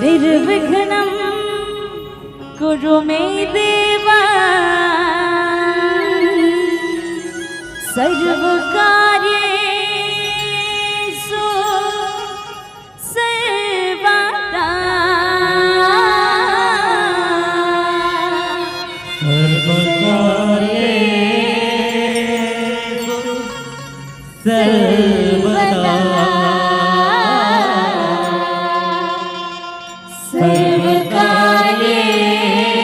निर्विघ्नं कुरु मे देवा सर्वकार्येषु सर्वदा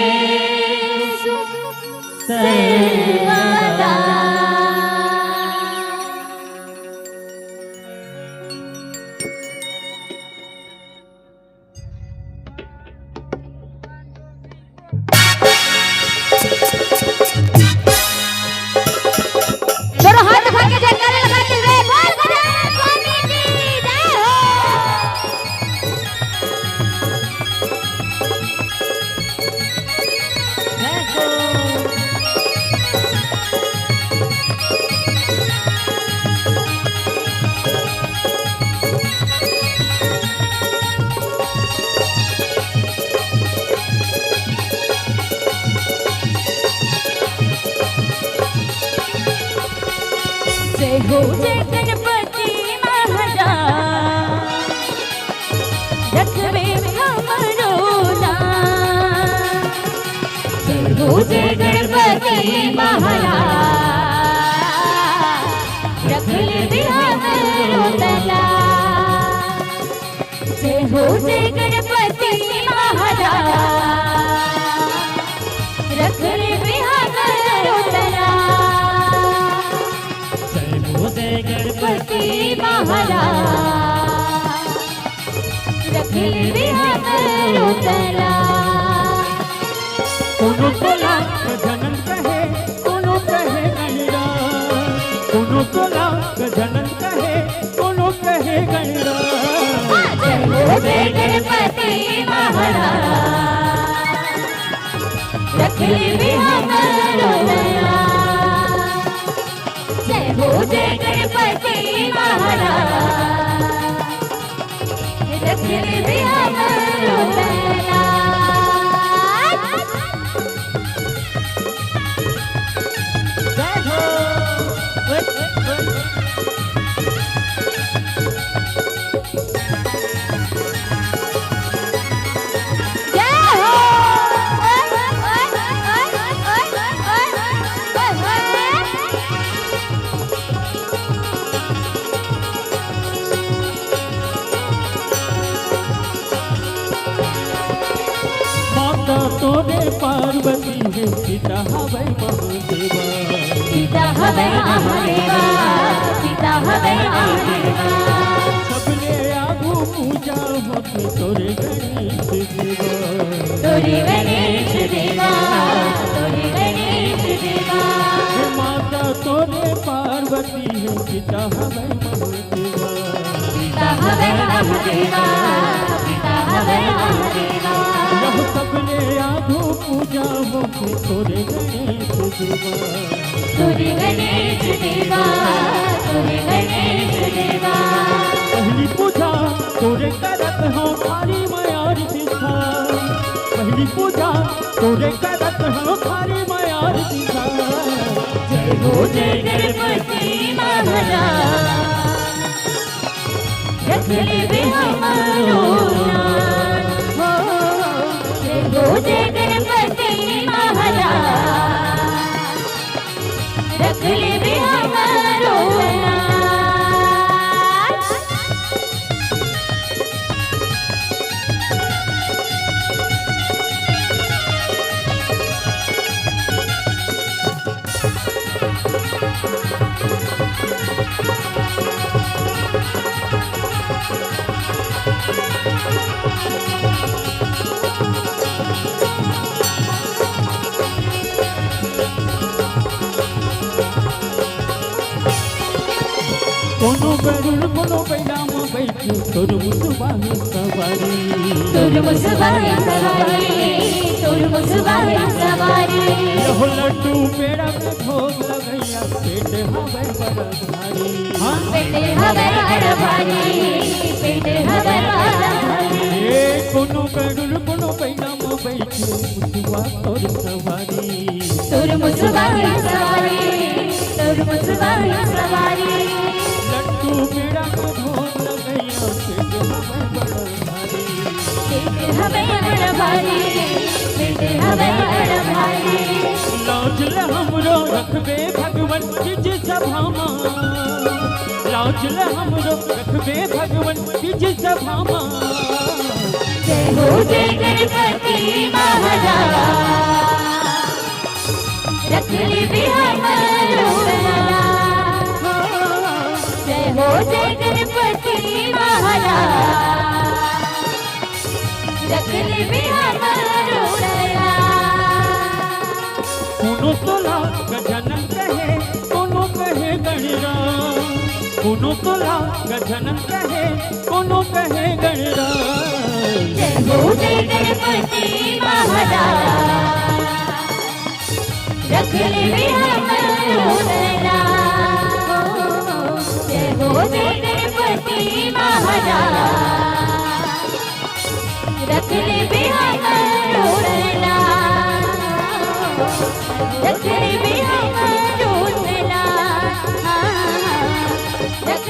सर्वकार्येषु सर्वदा जय हो जय गणपति महाराज रखवे हमरो नाम। जय हो जय गणपति महाराज रखवे हमरो नाम। जय हो जय गणपति महाराज रखवे हमरो गणपति महाराज रखले हमरो तला। कोनो तोला गजनन कहे कोनो कहे गणरा, कोनो तोला गजनन कहे कोनो कहे गणरा। जय हो जय गणपति महाराज रखले हमरो तला। जय हो जय गणपति महाराज रखले हमरो तला। जय हो माता तोरे पार्वती है, पिता हवै महादेवा। पिता हवै महादेवा, पिता हवै महादेवा। सबले आगू पूजा होते तोरे गणेश देवा। तोरे गणेश देवा, तोरे गणेश देवा। माता तोरे पार्वती है, पिता हवै महादेवा। पिता हवै महादेवा, पिता हवै महादेवा। यह सबले आगू पूजा होते तोरे गणेश देवा। तोरे गणेश देवा, तोरे गणेश देवा। पहली पूजा तोरे करत हो थारी मयार दिखा। पहली पूजा तोरे करत हो थारी मयार दिखा। जय हो जय गणपति महाराज रखले हमरो नाम। जय हो जय गणपति महाराज रखले हमरो नाम। कोनो गरुड़ कोनो बैलाम बैठे तोर मुसबाही सवारी तोर मुसबाही सवारी तोर मुसबाही सवारी हो लड्डू पेड़ा के भोग लगैया पेट हवे बड़ भारी हाँ पेट हवे बड़ भारी पेट हवे बड़ भारी कोनो गरुड़ कोनो बैलाम बैठे मुसबा तोर सवारी तोर मुसबाही सवारी तोर मुसबाही सवारी लड्डू पेड़ा के भोग लगैया पेट हवे बड़ भारी पेट हवे बड़ भारी लाजल हमरो रखबे भगवन जिज सभामा लाजल हमरो रखबे भगवन जिज सभामा जय हो जय गणपति महाराज रख ले हमरो लाज जय हो जय गणपति महाराज रख ले हमरो लाज कोनो तोला गजनन कहे कोनो कहे गणरा कोनो तोला गजनन कहे कोनो कहे गणरा जय हो जय गणपति महाराज रख ले हमरो लाज जय हो जय गणपति महाराज रख ले हमरो लाज रख ले हमरो लाज रख